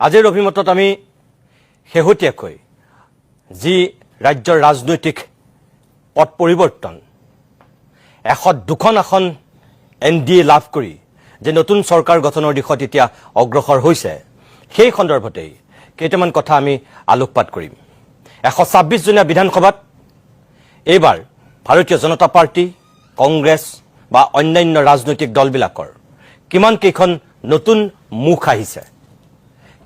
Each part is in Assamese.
আজিৰ অভিমতত আমি শেহতীয়াকৈ যি ৰাজ্যৰ ৰাজনৈতিক পট পৰিৱৰ্তন 102খন আসন NDA লাভ কৰি যে নতুন চৰকাৰ গঠনৰ দিশত এতিয়া অগ্ৰসৰ হৈছে সেই সন্দৰ্ভতেই কেইটামান কথা আমি আলোকপাত কৰিম 126 জনীয়া বিধানসভাত এইবাৰ ভাৰতীয় জনতা পাৰ্টি কংগ্ৰেছ বা অন্যান্য ৰাজনৈতিক দলবিলাকৰ কিমান কেইখন নতুন মুখ আহিছে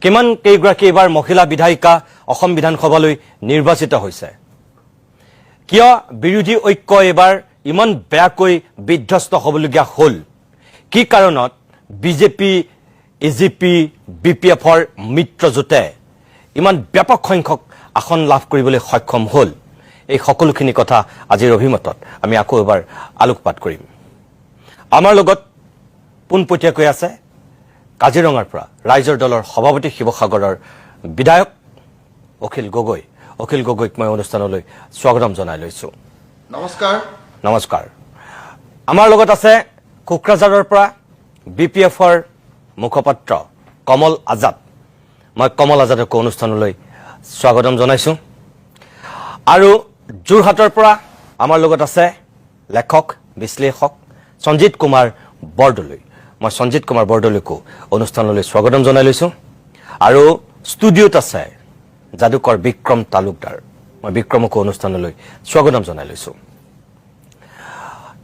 কিমান কেইগৰাকী এইবাৰ মহিলা বিধায়িকা অসম বিধানসভালৈ নিৰ্বাচিত হৈছে কিয় বিৰোধী ঐক্য এইবাৰ ইমান বেয়াকৈ বিধ্বস্ত হ'বলগীয়া হ'ল কি কাৰণত বিজেপি এজিপি বিপিএফৰ মিত্ৰজোঁটে ইমান ব্যাপক সংখ্যক আসন লাভ কৰিবলৈ সক্ষম হ'ল এই সকলোখিনি কথা আজিৰ অভিমতত আমি আকৌ এবাৰ আলোকপাত কৰিম আমাৰ লগত পোনপটীয়াকৈ আছে কাজিৰঙাৰ পৰা ৰাইজৰ দলৰ সভাপতি শিৱসাগৰৰ বিধায়ক অখিল গগৈক মই অনুষ্ঠানলৈ স্বাগতম জনাই লৈছো নমস্কাৰ আমাৰ লগত আছে কোকৰাঝাৰৰ পৰা বিপিএফৰ মুখপাত্ৰ কমল আজাদ মই কমল আজাদক অনুষ্ঠানলৈ স্বাগতম জনাইছো আৰু যোৰহাটৰ পৰা আমাৰ লগত আছে লেখক বিশ্লেষক সঞ্জিত কুমাৰ বৰদলৈ মই সঞ্জিত কুমাৰ বৰদলৈকো অনুষ্ঠানলৈ স্বাগতম জনাই লৈছো আৰু ষ্টুডিঅ'ত আছে যাদুকৰ বিক্ৰম তালুকদাৰ মই বিক্ৰমকো অনুষ্ঠানলৈ স্বাগতম জনাই লৈছো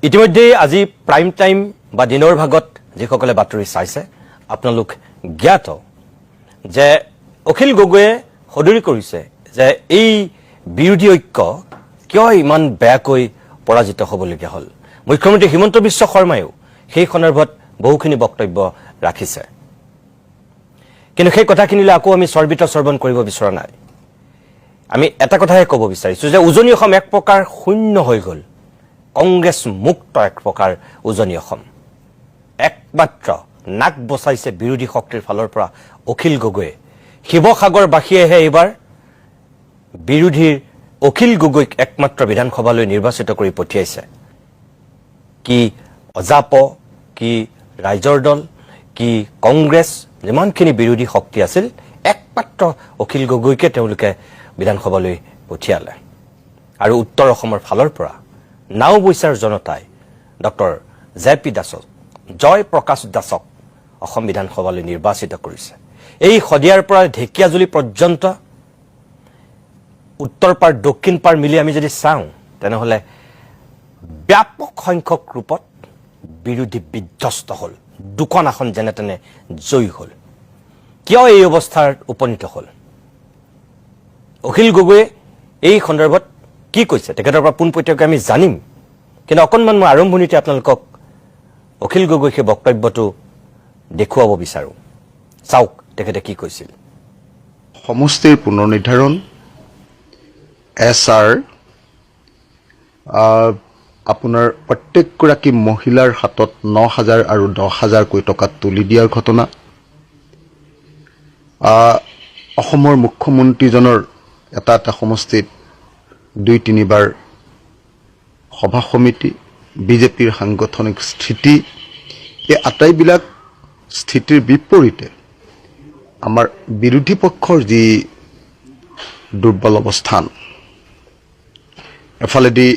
ইতিমধ্যে আজি প্ৰাইম টাইম বা দিনৰ ভাগত যিসকলে বাতৰি চাইছে আপোনালোক জ্ঞাত যে অখিল গগৈয়ে সদৰি কৰিছে যে এই বিৰোধী ঐক্য কিয় ইমান বেয়াকৈ পৰাজিত হ'বলগীয়া হ'ল মুখ্যমন্ত্ৰী হিমন্ত বিশ্ব শৰ্মায়ো সেই সন্দৰ্ভত বহুখিনি বক্তব্য ৰাখিছে কিন্তু সেই কথাখিনিলৈ আকৌ আমি সৰ্বণ কৰিব বিচৰা নাই আমি এটা কথাহে ক'ব বিচাৰিছো যে উজনি অসম এক প্ৰকাৰ শূন্য হৈ গ'ল কংগ্ৰেছ মুক্ত এক প্ৰকাৰ উজনি অসম একমাত্ৰ নাক বচাইছে বিৰোধী শক্তিৰ ফালৰ পৰা অখিল গগৈয়ে শিৱসাগৰবাসীয়েহে এইবাৰ বিৰোধীৰ অখিল গগৈক একমাত্ৰ বিধানসভালৈ নিৰ্বাচিত কৰি পঠিয়াইছে কি অজাপ কি ৰাইজৰ দল কি কংগ্ৰেছ যিমানখিনি বিৰোধী শক্তি আছিল একমাত্ৰ অখিল গগৈকে তেওঁলোকে বিধানসভালৈ পঠিয়ালে আৰু উত্তৰ অসমৰ ফালৰ পৰা নাওবৈচাৰ জনতাই ডক্টৰ জেপি দাসক জয় প্ৰকাশ দাসক অসম বিধানসভালৈ নিৰ্বাচিত কৰিছে এই সদিয়াৰ পৰা ঢেকিয়াজুলি পৰ্যন্ত উত্তৰ পাৰ দক্ষিণ পাৰ মিলি আমি যদি চাওঁ তেনেহ'লে ব্যাপক সংখ্যক ৰূপত বিৰোধী বিধ্বস্ত হ'ল দুখন আসন যেনে তেনে জয়ী হ'ল কিয় এই অৱস্থাৰ উপনীত হ'ল অখিল গগৈয়ে এই সন্দৰ্ভত কি কৈছে তেখেতৰ পৰা পোনপটীয়াকৈ আমি জানিম কিন্তু অকণমান মই আৰম্ভণিতে আপোনালোকক অখিল গগৈ সেই বক্তব্যটো দেখুৱাব বিচাৰোঁ চাওক তেখেতে কি কৈছিল সমষ্টিৰ পুনৰ্নিৰ্ধাৰণ SR আপোনাৰ প্ৰত্যেকগৰাকী মহিলাৰ হাতত 9,000 আৰু 10,000 কৈ টকা তুলি দিয়াৰ ঘটনা অসমৰ মুখ্যমন্ত্ৰীজনৰ এটা সমষ্টিত 2-3 বাৰ সভা সমিতি বিজেপিৰ সাংগঠনিক স্থিতি এই আটাইবিলাক স্থিতিৰ বিপৰীতে আমাৰ বিৰোধী পক্ষৰ যি দুৰ্বল অৱস্থান এফালেদি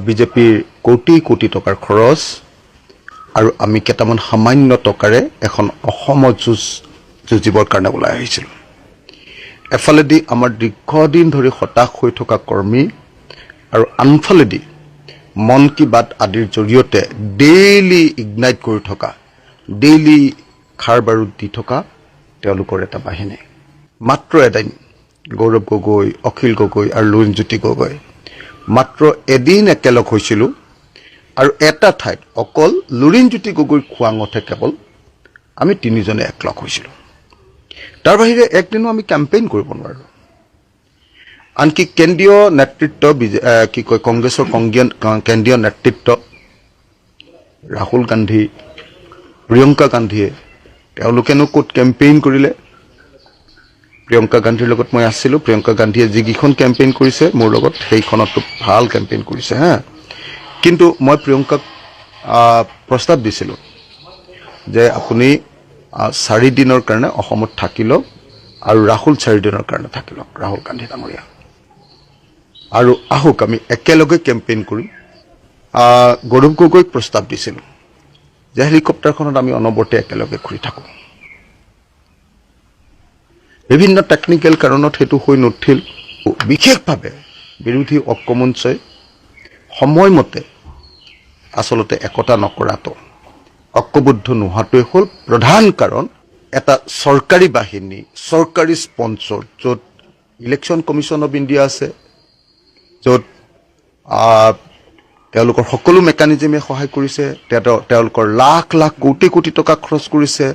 বিজেপিৰ কোটি কোটি টকাৰ খৰচ আৰু আমি কেইটামান সামান্য টকাৰে এখন অসম যুঁজিবৰ কাৰণে ওলাই আহিছিলোঁ এফালেদি আমাৰ দীৰ্ঘদিন ধৰি হতাশ হৈ থকা কৰ্মী আৰু আনফালেদি মন কি বাত আদিৰ জৰিয়তে ডেইলি ইগনাইট কৰি থকা ডেইলি খাৰ বাৰুদ দি থকা তেওঁলোকৰ এটা বাহিনী মাত্ৰ এদিন গৌৰৱ গগৈ অখিল গগৈ আৰু লুৰিণজ্যোতি গগৈ মাত্ৰ এদিন একেলগ হৈছিলোঁ আৰু এটা ঠাইত অকল লুৰিণজ্যোতি গগৈৰ খোৱাঙতহে কেৱল আমি তিনিজনে একলগ হৈছিলোঁ তাৰ বাহিৰে একদিনো আমি কেম্পেইন কৰিব নোৱাৰিলোঁ আনকি কেন্দ্ৰীয় নেতৃত্ব কি কয় কংগ্ৰেছৰ কেন্দ্ৰীয় নেতৃত্ব ৰাহুল গান্ধী প্ৰিয়ংকা গান্ধীয়ে তেওঁলোকেনো ক'ত কেম্পেইন কৰিলে প্ৰিয়ংকা গান্ধীৰ লগত মই আছিলোঁ প্ৰিয়ংকা গান্ধীয়ে যিকেইখন কেম্পেইন কৰিছে মোৰ লগত সেইখনতো ভাল কেম্পেইন কৰিছে কিন্তু মই প্ৰিয়ংকাক প্ৰস্তাৱ দিছিলোঁ যে আপুনি 4 দিনৰ কাৰণে অসমত থাকি লওক আৰু ৰাহুল 4 দিনৰ কাৰণে থাকি লওক ৰাহুল গান্ধী ডাঙৰীয়া আৰু আহক আমি একেলগে কেম্পেইন কৰিম গৌৰৱ গগৈক প্ৰস্তাৱ দিছিলোঁ যে হেলিকপ্টাৰখনত আমি অনবৰতে একেলগে ঘূৰি থাকোঁ বিভিন্ন টেকনিকেল কাৰণত সেইটো হৈ নুঠিল বিশেষভাৱে বিৰোধী ঐক্যমঞ্চই সময়মতে আচলতে একতা নকৰাটো ঐক্যবদ্ধ নোহোৱাটোৱে হ'ল প্ৰধান কাৰণ এটা চৰকাৰী বাহিনী চৰকাৰী স্পন্সৰ য'ত ইলেকশ্যন কমিশ্যন অফ ইণ্ডিয়া আছে য'ত তেওঁলোকৰ সকলো মেকানিজমে সহায় কৰিছে তেওঁলোকৰ লাখ লাখ কোটি কোটি টকা খৰচ কৰিছে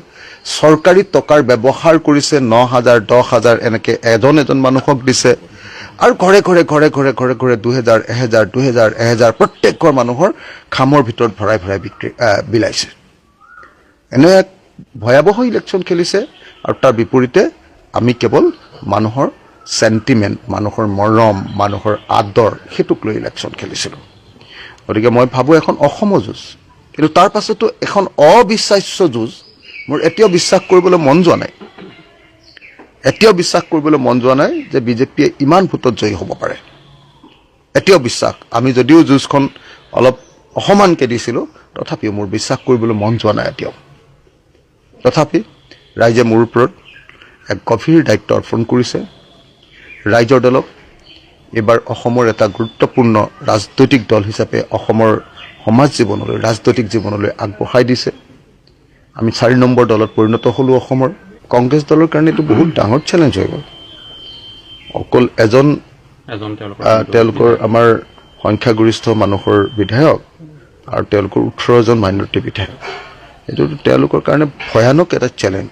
চৰকাৰী টকাৰ ব্যৱহাৰ কৰিছে 9,000 10,000 এনেকৈ এজন মানুহক দিছে আৰু ঘৰে ঘৰে 2,000 1,000 প্ৰত্যেক ঘৰ মানুহৰ খামৰ ভিতৰত ভৰাই বিলাইছে এনে এক ভয়াৱহ ইলেকশ্যন খেলিছে আৰু তাৰ বিপৰীতে আমি কেৱল মানুহৰ চেণ্টিমেণ্ট মানুহৰ মৰম মানুহৰ আদৰ সেইটোক লৈ ইলেকশ্যন খেলিছিলোঁ গতিকে মই ভাবোঁ এখন অসম যুঁজ কিন্তু তাৰ পাছতো এখন অবিশ্বাস্য যুঁজ মোৰ এতিয়াও বিশ্বাস কৰিবলৈ মন যোৱা নাই যে বিজেপিয়ে ইমান ভোটত জয়ী হ'ব পাৰে এতিয়াও বিশ্বাস আমি যদিও যুঁজখন অলপ অসমানকৈ দিছিলোঁ তথাপিও মোৰ বিশ্বাস কৰিবলৈ মন যোৱা নাই এতিয়াও তথাপি ৰাইজে মোৰ ওপৰত এক গভীৰ দায়িত্ব অৰ্পণ কৰিছে ৰাইজৰ দলক এইবাৰ অসমৰ এটা গুৰুত্বপূৰ্ণ ৰাজনৈতিক দল হিচাপে অসমৰ সমাজ জীৱনলৈ ৰাজনৈতিক জীৱনলৈ আগবঢ়াই দিছে আমি 4 নম্বৰ দলত পৰিণত হ'লোঁ অসমৰ কংগ্ৰেছ দলৰ কাৰণে এইটো বহুত ডাঙৰ চেলেঞ্জ হৈ গ'ল অকল এজন তেওঁলোকৰ আমাৰ সংখ্যাগৰিষ্ঠ মানুহৰ বিধায়ক আৰু তেওঁলোকৰ 18জন মাইনৰিটি বিধায়ক এইটো তেওঁলোকৰ কাৰণে ভয়ানক এটা চেলেঞ্জ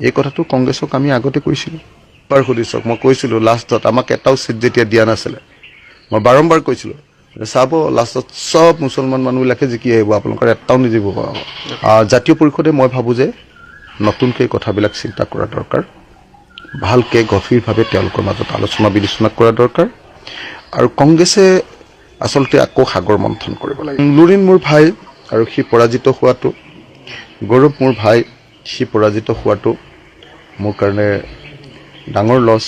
এই কথাটো কংগ্ৰেছক আমি আগতে কৈছিলোঁ বাৰ সুধিছক মই কৈছিলোঁ লাষ্টত আমাক এটাও চিট যেতিয়া দিয়া নাছিলে মই বাৰম্বাৰ কৈছিলোঁ চাব লাষ্টত চব মুছলমান মানুহবিলাকে জিকি আহিব আপোনালোকৰ এটাও নিজিব জাতীয় পৰিষদে মই ভাবোঁ যে নতুনকৈ কথাবিলাক চিন্তা কৰা দৰকাৰ ভালকৈ গভীৰভাৱে তেওঁলোকৰ মাজত আলোচনা বিলোচনা কৰা দৰকাৰ আৰু কংগ্ৰেছে আচলতে আকৌ সাগৰ মন্থন কৰিব লাগে লুৰিণ মোৰ ভাই আৰু সি পৰাজিত হোৱাটো গৌৰৱ মোৰ ভাই সি পৰাজিত হোৱাটো মোৰ কাৰণে ডাঙৰ লছ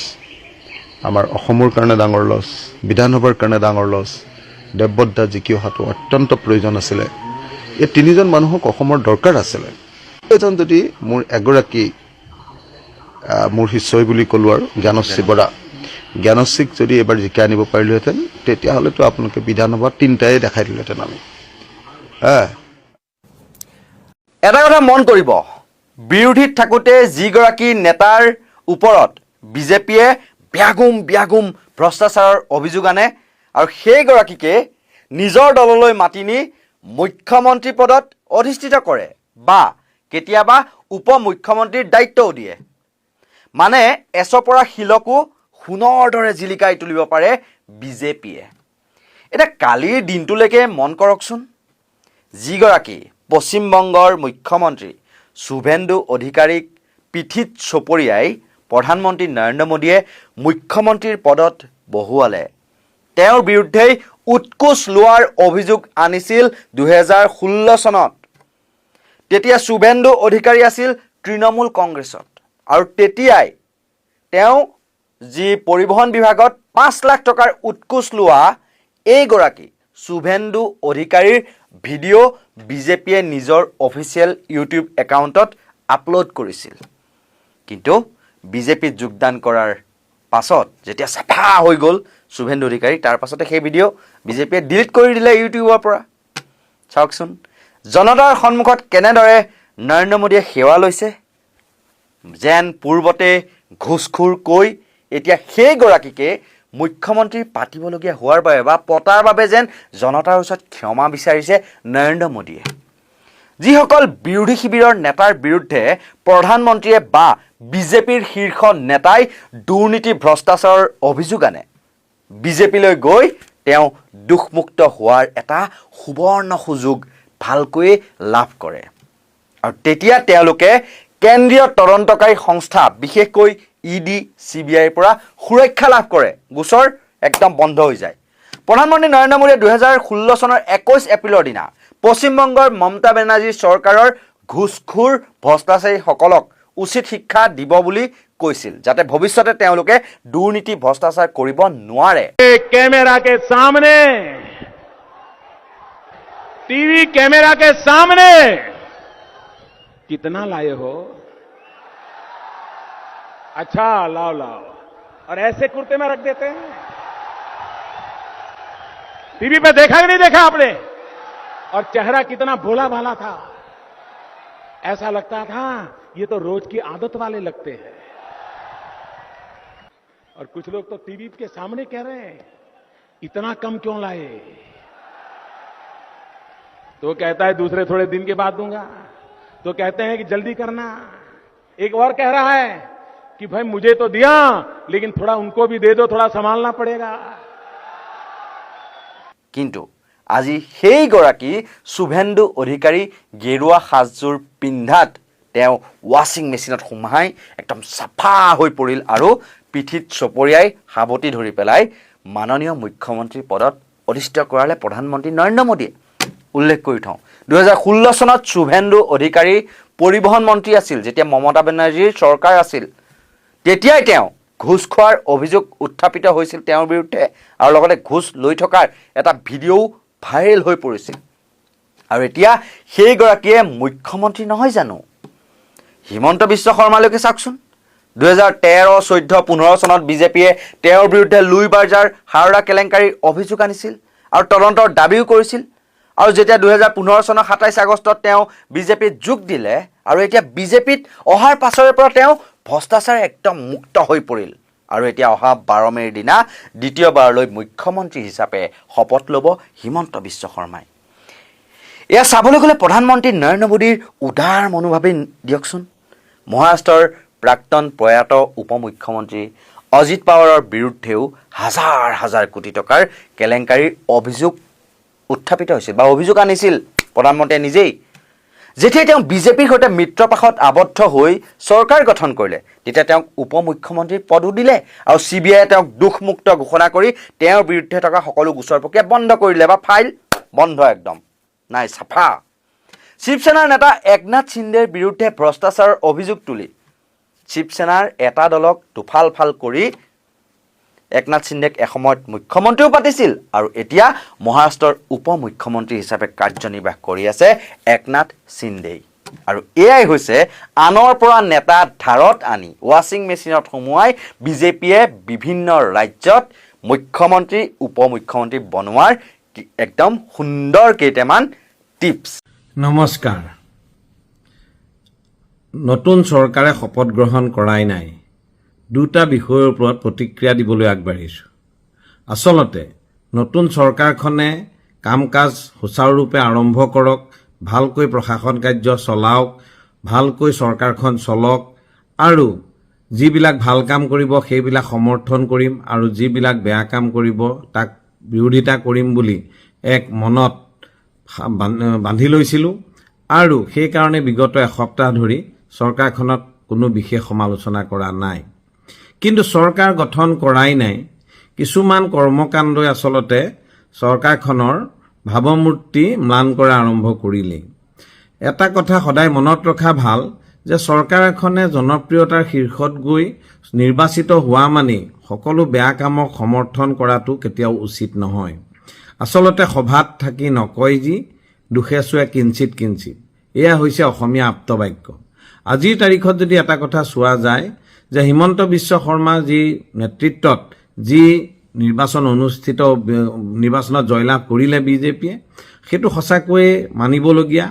আমাৰ অসমৰ কাৰণে ডাঙৰ লছ বিধানসভাৰ কাৰণে ডাঙৰ লছ দেৱবৰ্দা জিকি অহাটো অত্যন্ত প্ৰয়োজন আছিলে এই 3জন মানুহক অসমৰ দৰকাৰ আছিলে এজন যদি মোৰ এগৰাকী মোৰ শিষ্যই বুলি ক'লোঁ আৰু জ্ঞানশ্ৰী বৰা জ্ঞানশ্ৰীক যদি এবাৰ জিকাই আনিব পাৰিলোহেঁতেন তেতিয়াহ'লেতো আপোনালোকে বিধানসভা 3টাই দেখাই দিলেহেঁতেন আমি এটা কথা মন কৰিব বিৰোধীত থাকোঁতে যিগৰাকী নেতাৰ ওপৰত বিজেপিয়ে ব্যাগুম ভ্ৰষ্টাচাৰৰ অভিযোগ আনে আৰু সেইগৰাকীকে নিজৰ দললৈ মাতি নি মুখ্যমন্ত্ৰী পদত অধিষ্ঠিত কৰে বা কেতিয়াবা উপ মুখ্যমন্ত্ৰীৰ দায়িত্বও দিয়ে মানে এচপৰা শিলকো সোণৰ দৰে জিলিকাই তুলিব পাৰে বিজেপিয়ে এটা কালিৰ দিনটোলৈকে মন কৰকচোন যিগৰাকী পশ্চিমবংগৰ মুখ্যমন্ত্ৰী শুভেন্দু অধিকাৰীক পিঠিত চপৰিয়াই প্ৰধানমন্ত্ৰী নৰেন্দ্ৰ মোদীয়ে মুখ্যমন্ত্ৰীৰ পদত বহুৱালে তেওঁৰ বিৰুদ্ধেই উৎকোচ লোৱাৰ অভিযোগ আনিছিল 2016 চনত তেতিয়া শুভেন্দু অধিকাৰী আছিল তৃণমূল কংগ্ৰেছত আৰু তেতিয়াই তেওঁ যি পৰিবহণ বিভাগত 5 লাখ টকাৰ উৎকোচ লোৱা এইগৰাকী শুভেন্দু অধিকাৰীৰ ভিডিঅ' বিজেপিয়ে নিজৰ অফিচিয়েল ইউটিউব একাউণ্টত আপলোড কৰিছিল কিন্তু বিজেপিত যোগদান কৰাৰ পাছত যেতিয়া চাফা হৈ গ'ল শুভেন্দু অধিকাৰী তাৰ পাছতে সেই ভিডিঅ' বিজেপিয়ে ডিলিট কৰি দিলে ইউটিউবৰ পৰা চাওকচোন জনতাৰ সন্মুখত কেনেদৰে নৰেন্দ্ৰ মোদীয়ে সেৱা লৈছে যেন পূৰ্বতে ঘুষখোৰ কৈ এতিয়া সেইগৰাকীকে মুখ্যমন্ত্ৰী পাতিবলগীয়া হোৱাৰ বাবে বা পতাৰ বাবে যেন জনতাৰ ওচৰত ক্ষমা বিচাৰিছে নৰেন্দ্ৰ মোদীয়ে যিসকল বিৰোধী শিবিৰৰ নেতাৰ বিৰুদ্ধে প্ৰধানমন্ত্ৰীয়ে বা বিজেপিৰ শীৰ্ষ নেতাই দুৰ্নীতি ভ্ৰষ্টাচাৰৰ অভিযোগ আনে বিজেপিলৈ গৈ তেওঁ দুখমুক্ত হোৱাৰ এটা সুবৰ্ণ সুযোগ ভালকৈ লাভ কৰে আৰু তেতিয়া তেওঁলোকে কেন্দ্ৰীয় তদন্তকাৰী সংস্থা বিশেষকৈ ইডি চিবিআইৰ পৰা সুৰক্ষা লাভ কৰে গোচৰ একদম বন্ধ হৈ যায় প্ৰধানমন্ত্ৰী নৰেন্দ্ৰ মোদীয়ে 2016 চনৰ 21 এপ্ৰিলৰ দিনা পশ্চিমবংগৰ মমতা বেনাৰ্জীৰ চৰকাৰৰ ঘুষখোৰ ভ্ৰষ্টাচাৰীসকলক উচিত শিক্ষা দিব বুলি কৈছিল যাতে ভৱিষ্যতে তেওঁলোকে দুৰ্নীতি ভ্ৰষ্টাচাৰ কৰিব নোৱাৰে। कैमरा के सामने, टीवी कैमरा के सामने कितना लाए हो? अच्छा, लाओ लाओ, और ऐसे कुर्ते में रख देते हैं। टीवी पे देखा कि नहीं देखा आपने? और चेहरा कितना भोला भाला था, ऐसा लगता था ये तो रोज की आदत वाले लगते हैं। और कुछ लोग तो टीवी के सामने कह रहे हैं इतना कम क्यों लाए? तो कहता है दूसरे थोड़े दिन के बाद दूंगा, तो कहते हैं कि जल्दी करना। एक और कह रहा है कि भाई मुझे तो दिया लेकिन थोड़ा उनको भी दे दो, थोड़ा संभालना पड़ेगा। কিন্তু আজি সেইগৰাকী শুভেন্দু অধিকাৰী গেৰুৱা সাজযোৰ পিন্ধাত তেওঁ ৱাশ্বিং মেচিনত সোমাই একদম চাফা হৈ পৰিল আৰু পিঠিত চপৰিয়াই সাৱটি ধৰি পেলাই মাননীয় মুখ্যমন্ত্ৰী পদত অধিষ্ঠিত কৰালে প্ৰধানমন্ত্ৰী নৰেন্দ্ৰ মোদীয়ে। উল্লেখ কৰি থওঁ 2016 চনত শুভেন্দু অধিকাৰী পৰিবহণ মন্ত্ৰী আছিল যেতিয়া মমতা বেনাৰ্জীৰ চৰকাৰ আছিল। তেতিয়াই তেওঁ ঘুষ খোৱাৰ অভিযোগ উত্থাপিত হৈছিল তেওঁৰ বিৰুদ্ধে আৰু লগতে ঘুষ লৈ থকাৰ এটা ভিডিঅ'ও ভাইৰেল হৈ পৰিছিল। আৰু এতিয়া সেইগৰাকীয়ে মুখ্যমন্ত্ৰী নহয় জানো? হিমন্ত বিশ্ব শৰ্মালৈকে চাওকচোন। 2013, 14, 15 চনত বিজেপিয়ে তেওঁৰ বিৰুদ্ধে লুই বাৰ্জাৰ হাওৰা কেলেংকাৰীৰ অভিযোগ আনিছিল আৰু তদন্তৰ দাবীও কৰিছিল। আৰু যেতিয়া 2015 চনৰ 27 আগষ্টত তেওঁ বিজেপিত যোগ দিলে আৰু এতিয়া বিজেপিত অহাৰ পাছৰে পৰা তেওঁ ভ্ৰষ্টাচাৰ একদম মুক্ত হৈ পৰিল আৰু এতিয়া অহা 12 মে'ৰ দিনা দ্বিতীয়বাৰলৈ মুখ্যমন্ত্ৰী হিচাপে শপত ল'ব হিমন্ত বিশ্ব শৰ্মাই। এয়া চাবলৈ গ'লে প্ৰধানমন্ত্ৰী নৰেন্দ্ৰ মোদীৰ উদাৰ মনোভাৱেই দিয়কচোন। মহাৰাষ্ট্ৰৰ প্ৰাক্তন প্ৰয়াত উপ মুখ্যমন্ত্ৰী অজিত পাৱাৰৰ বিৰুদ্ধেও হাজাৰ হাজাৰ কোটি টকাৰ কেলেংকাৰীৰ অভিযোগ উত্থাপিত হৈছিল বা অভিযোগ আনিছিল প্ৰধানমন্ত্ৰীয়ে নিজেই। যেতিয়া তেওঁ বিজেপিৰ সৈতে মিত্ৰপাশত আবদ্ধ হৈ চৰকাৰ গঠন কৰিলে তেতিয়া তেওঁক উপ মুখ্যমন্ত্ৰীৰ পদো দিলে আৰু CBIয়ে তেওঁক দোষমুক্ত ঘোষণা কৰি তেওঁৰ বিৰুদ্ধে থকা সকলো গোচৰ প্ৰক্ৰিয়া বন্ধ কৰিলে বা ফাইল বন্ধ একদম নাই চাফা। শিৱসেনাৰ নেতা একনাথ সিন্দেৰ বিৰুদ্ধে ভ্ৰষ্টাচাৰৰ অভিযোগ তুলি শিৱসেনাৰ এটা দলক দুফাল ফাল কৰি একনাথ সিন্দেক এসময়ত মুখ্যমন্ত্ৰীও পাতিছিল আৰু এতিয়া মহাৰাষ্ট্ৰৰ উপ মুখ্যমন্ত্ৰী হিচাপে কাৰ্যনিৰ্বাহ কৰি আছে একনাথ সিন্দেই। আৰু এয়াই হৈছে আনৰ পৰা নেতা ধাৰত আনি ৱাশ্বিং মেচিনত সোমোৱাই বিজেপিয়ে বিভিন্ন ৰাজ্যত মুখ্যমন্ত্ৰী উপ মুখ্যমন্ত্ৰী বনোৱাৰ একদম সুন্দৰ কেইটামান টিপছ। নমস্কাৰ। নতুন চৰকাৰে শপত গ্ৰহণ কৰাই নাই, দুটা বিষয়ৰ ওপৰত প্ৰতিক্ৰিয়া দিবলৈ আগবাঢ়িছোঁ। আচলতে নতুন চৰকাৰখনে কাম কাজ সুচাৰুৰূপে আৰম্ভ কৰক, ভালকৈ প্ৰশাসন কাৰ্য চলাওক, ভালকৈ চৰকাৰখন চলক আৰু যিবিলাক ভাল কাম কৰিব সেইবিলাক সমৰ্থন কৰিম আৰু যিবিলাক বেয়া কাম কৰিব তাক বিৰোধিতা কৰিম বুলি এক মনত বান্ধি লৈছিলোঁ আৰু সেইকাৰণে বিগত এসপ্তাহ ধৰি চৰকাৰখনত কোনো বিশেষ সমালোচনা কৰা নাই। কিন্তু চৰকাৰ গঠন কৰাই নাই, কিছুমান কৰ্মকাণ্ডই আচলতে চৰকাৰখনৰ ভাৱমূৰ্তি ম্লান কৰা আৰম্ভ কৰিলেই। এটা কথা সদায় মনত ৰখা ভাল যে চৰকাৰ এখনে জনপ্ৰিয়তাৰ শীৰ্ষত গৈ নিৰ্বাচিত হোৱা মানেই সকলো বেয়া কামক সমৰ্থন কৰাটো কেতিয়াও উচিত নহয়। আচলতে সভাত থাকি নকয় যি দুখে চুৱে কিঞ্চিত কিঞ্চিত, এয়া হৈছে অসমীয়া আপ্তবাক্য। আজিৰ তাৰিখত যদি এটা কথা চোৱা যায় যে হিমন্ত বিশ্ব শৰ্মা যি নেতৃত্বত যি নিৰ্বাচন অনুষ্ঠিত নিৰ্বাচনত জয়লাভ কৰিলে বিজেপিয়ে, সেইটো সঁচাকৈয়ে মানিবলগীয়া।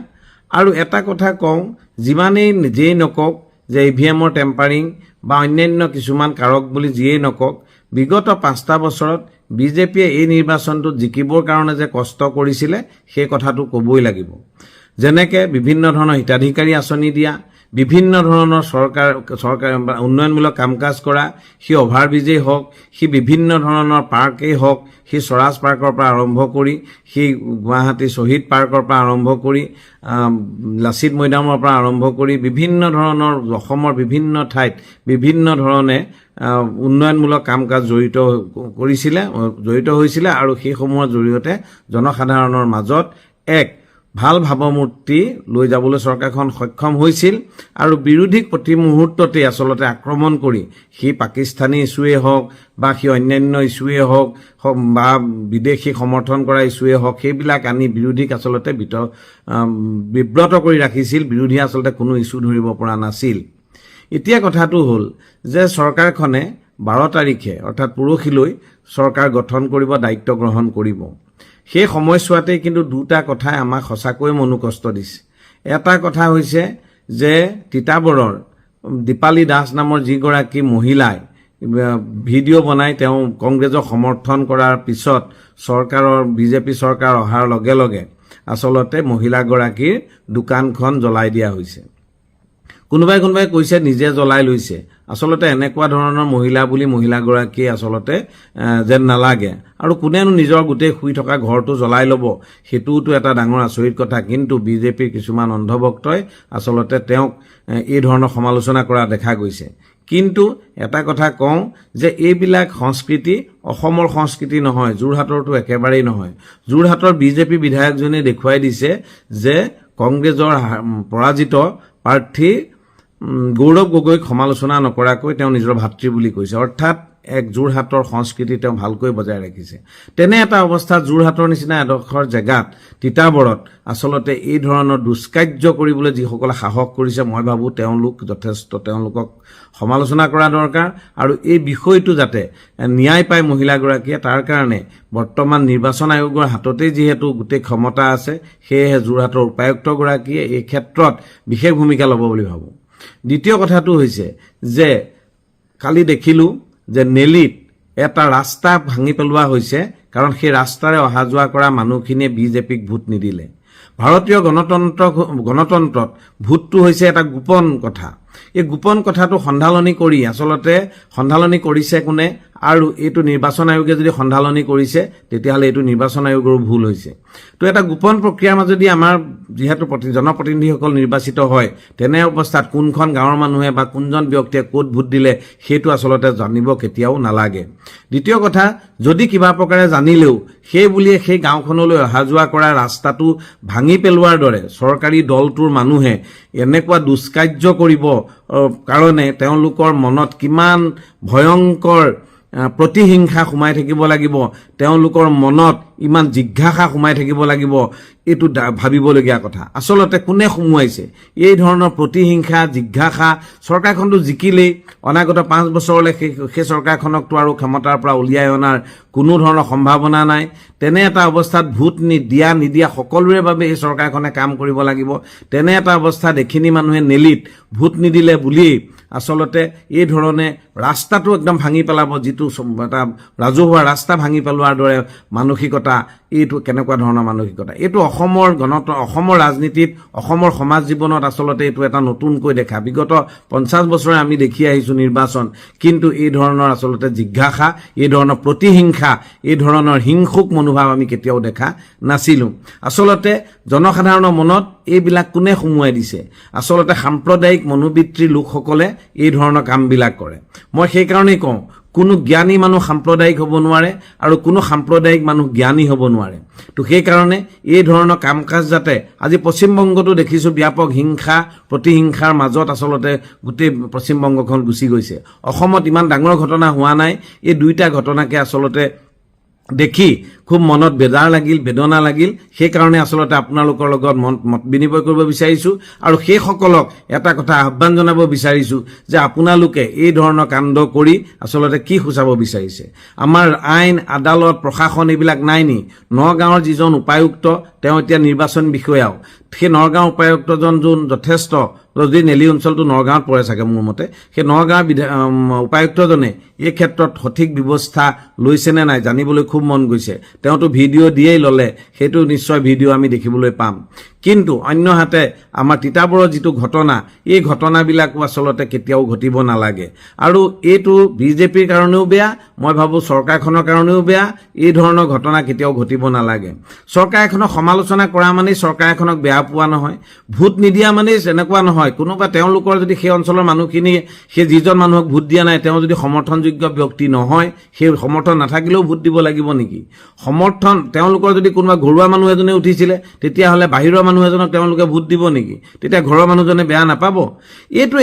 আৰু এটা কথা কওঁ, যিমানেই নিজেই নকওক যে EVMৰ টেম্পাৰিং বা অন্যান্য কিছুমান কাৰক বুলি যিয়েই নকওক, বিগত 5টা বছৰত বিজেপিয়ে এই নিৰ্বাচনটোত জিকিবৰ কাৰণে যে কষ্ট কৰিছিলে সেই কথাটো ক'বই লাগিব। যেনেকৈ বিভিন্ন ধৰণৰ হিতাধিকাৰী আঁচনি দিয়া, বিভিন্ন ধৰণৰ চৰকাৰ উন্নয়নমূলক কাম কাজ কৰা, সি অভাৰব্ৰিজেই হওক, সি বিভিন্ন ধৰণৰ পাৰ্কেই হওক, সি স্বৰাজ পাৰ্কৰ পৰা আৰম্ভ কৰি, সি গুৱাহাটী শ্বহীদ পাৰ্কৰ পৰা আৰম্ভ কৰি, লাচিত মৈদামৰ পৰা আৰম্ভ কৰি বিভিন্ন ধৰণৰ অসমৰ বিভিন্ন ঠাইত বিভিন্ন ধৰণে উন্নয়নমূলক কাম কাজ জড়িত হৈছিলে আৰু সেইসমূহৰ জৰিয়তে জনসাধাৰণৰ মাজত এক ভাল ভাৱমূৰ্তি লৈ যাবলৈ চৰকাৰখন সক্ষম হৈছিল আৰু বিৰোধীক প্ৰতি মুহূৰ্ততে আচলতে আক্ৰমণ কৰি সেই পাকিস্তানী ইছ্যুৱে হওক বা সেই অন্যান্য ইছ্যুৱে হওক বা বিদেশী সমৰ্থন কৰা ইছ্যুৱে হওক সেইবিলাক আনি বিৰোধীক আচলতে বিব্ৰত কৰি ৰাখিছিল। বিৰোধীয়ে আচলতে কোনো ইছ্যু ধৰিব পৰা নাছিল। এতিয়া কথাটো হ'ল যে চৰকাৰখনে 12 তাৰিখে অৰ্থাৎ পৰহিলৈ চৰকাৰ গঠন কৰিব, দায়িত্ব গ্ৰহণ কৰিব। সেই সময়ছোৱাতে কিন্তু দুটা কথাই আমাক সঁচাকৈ মনোকষ্ট দিছে। এটা কথা হৈছে যে তিতাবৰৰ দীপালী দাস নামৰ যিগৰাকী মহিলাই ভিডিঅ' বনাই তেওঁ কংগ্ৰেছক সমৰ্থন কৰাৰ পিছত চৰকাৰৰ বিজেপি চৰকাৰ অহাৰ লগে লগে আচলতে মহিলাগৰাকীৰ দোকানখন জ্বলাই দিয়া হৈছে। কোনোবাই কৈছে নিজে জ্বলাই লৈছে। আচলতে এনেকুৱা ধৰণৰ মহিলা বুলি মহিলাগৰাকী আচলতে যেন নালাগে। আৰু কোনেনো নিজৰ গোটেই শুই থকা ঘৰটো জ্বলাই ল'ব, সেইটোতো এটা ডাঙৰ আচৰিত কথা। কিন্তু বিজেপিৰ কিছুমান অন্ধভক্তই আচলতে তেওঁক এই ধৰণৰ সমালোচনা কৰা দেখা গৈছে। কিন্তু এটা কথা কওঁ যে এইবিলাক সংস্কৃতি অসমৰ সংস্কৃতি নহয়, যোৰহাটৰতো একেবাৰেই নহয়। যোৰহাটৰ বিজেপি বিধায়কজনে দেখুৱাই দিছে যে কংগ্ৰেছৰ পৰাজিত প্ৰাৰ্থী গৌৰৱ গগৈক সমালোচনা নকৰাকৈ তেওঁ নিজৰ ভাতৃ বুলি কৈছে। অৰ্থাৎ এক যোৰহাটৰ সংস্কৃতি তেওঁ ভালকৈ বজাই ৰাখিছে। তেনে এটা অৱস্থাত যোৰহাটৰ নিচিনা এডোখৰ জেগাত তিতাবৰত আচলতে এই ধৰণৰ দুষ্কাৰ্য কৰিবলৈ যিসকলে সাহস কৰিছে, মই ভাবোঁ তেওঁলোক যথেষ্ট, তেওঁলোকক সমালোচনা কৰা দৰকাৰ। আৰু এই বিষয়টো যাতে ন্যায় পায় মহিলাগৰাকীয়ে, তাৰ কাৰণে বৰ্তমান নিৰ্বাচন আয়োগৰ হাততেই যিহেতু গোটেই ক্ষমতা আছে, সেয়েহে যোৰহাটৰ উপায়ুক্তগৰাকীয়ে এই ক্ষেত্ৰত বিশেষ ভূমিকা ল'ব বুলি ভাবোঁ। দ্বিতীয় কথাটো হৈছে যে কালি দেখিলোঁ যে নেলিত এটা ৰাস্তা ভাঙি পেলোৱা হৈছে, কাৰণ সেই ৰাস্তাৰে অহা যোৱা কৰা মানুহখিনিয়ে বিজেপিক ভোট নিদিলে। ভাৰতীয় গণতন্ত্ৰত ভোটটো হৈছে এটা গোপন কথা। এই গোপন কথাটো সন্ধালনি কৰি আচলতে সন্ধালনি কৰিছে কোনে, আৰু এইটো নিৰ্বাচন আয়োগে যদি সন্ধালনি কৰিছে তেতিয়াহ'লে এইটো নিৰ্বাচন আয়োগৰো ভুল হৈছে। তো এটা গোপন প্ৰক্ৰিয়াৰ মাজেদি আমাৰ যিহেতু জনপ্ৰতিনিধিসকল নিৰ্বাচিত হয়, তেনে অৱস্থাত কোনখন গাঁৱৰ মানুহে বা কোনজন ব্যক্তিয়ে ক'ত ভোট দিলে সেইটো আচলতে জানিব কেতিয়াও নালাগে। দ্বিতীয় কথা, যদি কিবা প্ৰকাৰে জানিলেও সেই বুলিয়ে সেই গাঁওখনলৈ অহা যোৱা কৰা ৰাস্তাটো ভাঙি পেলোৱাৰ দৰে চৰকাৰী দলটোৰ মানুহে এনেকুৱা দুষ্কাৰ্য কৰিব কাৰণে তেওঁলোকৰ মনত কিমান ভয়ংকৰ প্ৰতিহিংসা সোমাই থাকিব লাগিব, তেওঁলোকৰ মনত ইমান জিজ্ঞাসা সোমাই থাকিব লাগিব, এইটো ভাবিবলগীয়া কথা। আচলতে কোনে সোমোৱাইছে এই ধৰণৰ প্ৰতিহিংসা, জিজ্ঞাসা? চৰকাৰখনটো জিকিলেই, অনাগত 5 বছৰলৈ সেই চৰকাৰখনকতো আৰু ক্ষমতাৰ পৰা উলিয়াই অনাৰ কোনো ধৰণৰ সম্ভাৱনা নাই। তেনে এটা অৱস্থাত ভোট নিদিয়া সকলোৰে বাবে এই চৰকাৰখনে কাম কৰিব লাগিব। তেনে এটা অৱস্থাত এখিনি মানুহে নেলিত ভোট নিদিলে বুলি আচলতে এই ধৰণে ৰাস্তাটো একদম ভাঙি পেলাব, যিটো এটা ৰাজহুৱা ৰাস্তা ভাঙি পেলোৱাৰ দৰে মানসিকতা, এইটো কেনেকুৱা ধৰণৰ মানসিকতা? এইটো অসমৰ ৰাজনীতিত, অসমৰ সমাজ জীৱনত আচলতে এইটো এটা নতুনকৈ দেখা। বিগত 50 বছৰে আমি দেখি আহিছোঁ নিৰ্বাচন, কিন্তু এই ধৰণৰ আচলতে জিজ্ঞাসা, এই ধৰণৰ প্ৰতিহিংসা, এই ধৰণৰ হিংসুক মনোভাৱ আমি কেতিয়াও দেখা নাছিলোঁ। আচলতে জনসাধাৰণৰ মনত এইবিলাক কোনে সোমোৱাই দিছে? আচলতে সাম্প্ৰদায়িক মনোবৃত্তিৰ লোকসকলে এই ধৰণৰ কামবিলাক কৰে। মই সেইকাৰণেই কওঁ, কোনো জ্ঞানী মানুহ সাম্প্ৰদায়িক হ'ব নোৱাৰে আৰু কোনো সাম্প্ৰদায়িক মানুহ জ্ঞানী হ'ব নোৱাৰে। তো সেইকাৰণে এই ধৰণৰ কাম কাজ যাতে, আজি পশ্চিমবংগতো দেখিছোঁ ব্যাপক হিংসা প্ৰতিহিংসাৰ মাজত আচলতে গোটেই পশ্চিমবংগখন গুচি গৈছে। অসমত ইমান ডাঙৰ ঘটনা হোৱা নাই, এই দুইটা ঘটনাকে আচলতে দেখি খুব মনত বেদনা লাগিল। সেইকাৰণে আচলতে আপোনালোকৰ লগত মত বিনিময় কৰিব বিচাৰিছোঁ আৰু সেইসকলক এটা কথা আহ্বান জনাব বিচাৰিছোঁ যে আপোনালোকে এই ধৰণৰ কাণ্ড কৰি আচলতে কি সূচাব বিচাৰিছে? আমাৰ আইন, আদালত, প্ৰশাসন এইবিলাক নাই নি? নগাঁৱৰ যিজন উপায়ুক্ত, তেওঁ এতিয়া নিৰ্বাচন বিষয়াও, সেই নগাঁও উপায়ুক্তজন যোন যথেষ্ট, যদি নেলি অঞ্চলটো নগাঁৱত পৰে চাগে মোৰ মতে, সেই নগাঁও উপায়ুক্তজনে এই ক্ষেত্ৰত সঠিক ব্যৱস্থা লৈছেনে নাই জানিবলৈ খুব মন গৈছে। তেওঁতো ভিডিঅ' দিয়েই ল'লে, সেইটো নিশ্চয় ভিডিঅ' আমি দেখিবলৈ পাম। কিন্তু অন্যহাতে আমাৰ তিতাবৰৰ যিটো ঘটনা এই ঘটনাবিলাকো আচলতে কেতিয়াও ঘটিব নালাগে আৰু এইটো বিজেপিৰ কাৰণেও বেয়া মই ভাবোঁ চৰকাৰখনৰ কাৰণেও বেয়া এই ধৰণৰ ঘটনা কেতিয়াও ঘটিব নালাগে চৰকাৰ এখনক সমালোচনা কৰা মানেই চৰকাৰ এখনক বেয়া পোৱা নহয় ভোট নিদিয়া মানেই এনেকুৱা নহয় কোনোবা তেওঁলোকৰ যদি সেই অঞ্চলৰ মানুহখিনি সেই যিজন মানুহক ভোট দিয়া নাই তেওঁ যদি সমৰ্থনযোগ্য ব্যক্তি নহয় সেই সমৰ্থন নাথাকিলেও ভোট দিব লাগিব নেকি সমৰ্থন তেওঁলোকৰ যদি কোনোবা ঘৰুৱা মানুহ এজনে উঠিছিলে তেতিয়াহ'লে বাহিৰৰ মানুহ এজনক তেওঁলোকে ভোট দিব নেকি তেতিয়া ঘৰৰ মানুহজনে বেয়া নাপাব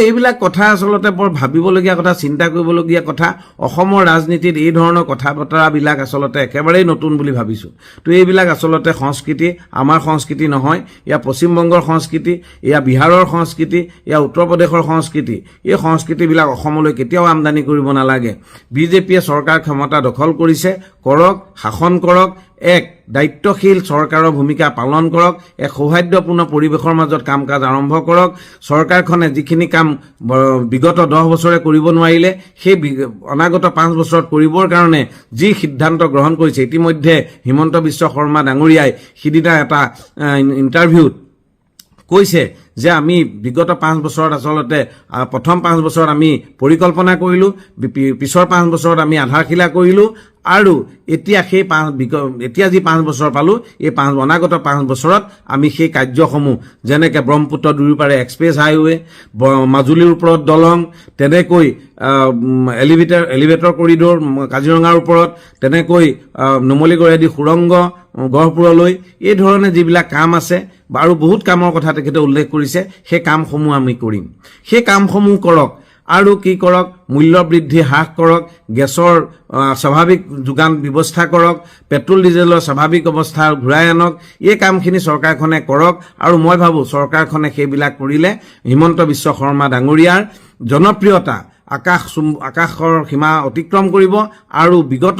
এইবিলাক কথা আচলতে বৰ ভাবিবলগীয়া কথা চিন্তা কৰিবলগীয়া কথা অসমৰ ৰাজনীতিত এই ধৰণৰ কথা বতৰাবিলাক আচলতে একেবাৰেই নতুন বুলি ভাবিছোঁ তো এইবিলাক আচলতে সংস্কৃতি আমাৰ সংস্কৃতি নহয় ইয়া পশ্চিমবংগৰ সংস্কৃতি ইয়া বিহাৰৰ সংস্কৃতি ইয়া উত্তৰ প্ৰদেশৰ সংস্কৃতি এই সংস্কৃতিবিলাক অসমলৈ কেতিয়াও আমদানি কৰিব নালাগে বিজেপিয়ে চৰকাৰ ক্ষমতা দখল কৰিছে কৰক শাসন কৰক এক দায়িত্বশীল চৰকাৰৰ ভূমিকা পালন কৰক এক সৌহাৰ্দ্যপূৰ্ণ পৰিৱেশৰ মাজত কাম কাজ আৰম্ভ কৰক চৰকাৰখনে যিখিনি কাম বিগত 10 বছৰে কৰিব নোৱাৰিলে সেই অনাগত 5 বছৰত কৰিবৰ কাৰণে যি সিদ্ধান্ত গ্ৰহণ কৰিছে ইতিমধ্যে হিমন্ত বিশ্ব শৰ্মা ডাঙৰীয়াই সিদিনা এটা ইণ্টাৰভিউত কৈছে যে আমি বিগত 5 বছৰত আচলতে প্ৰথম 5 বছৰত আমি পৰিকল্পনা কৰিলোঁ পিছৰ 5 বছৰত আমি আধাৰশিলা কৰিলোঁ আৰু এতিয়া সেই এতিয়া যি 5 বছৰ পালোঁ এই অনাগত 5 বছৰত আমি সেই কাৰ্যসমূহ যেনেকৈ ব্ৰহ্মপুত্ৰ দুয়োপাৰে এক্সপ্ৰেছ হাইৱে মাজুলীৰ ওপৰত দলং তেনেকৈ এলিভেটৰ কৰিডৰ কাজিৰঙাৰ ওপৰত তেনেকৈ নুমলীগড়েদি সুৰংগ গহপুৰলৈ এই ধৰণে যিবিলাক কাম আছে আৰু বহুত কামৰ কথা তেখেতে উল্লেখ কৰিছে সেই কামসমূহ আমি কৰিম সেই কামসমূহ কৰক আৰু কি কৰক মূল্য বৃদ্ধি হ্ৰাস কৰক গেছৰ স্বাভাৱিক যোগান ব্যৱস্থা কৰক পেট্ৰল ডিজেলৰ স্বাভাৱিক অৱস্থা ঘূৰাই আনক এই কামখিনি চৰকাৰখনে কৰক আৰু মই ভাবোঁ চৰকাৰখনে সেইবিলাক কৰিলে হিমন্ত বিশ্ব শৰ্মা ডাঙৰীয়াৰ জনপ্ৰিয়তা আকাশৰ সীমা অতিক্ৰম কৰিব আৰু বিগত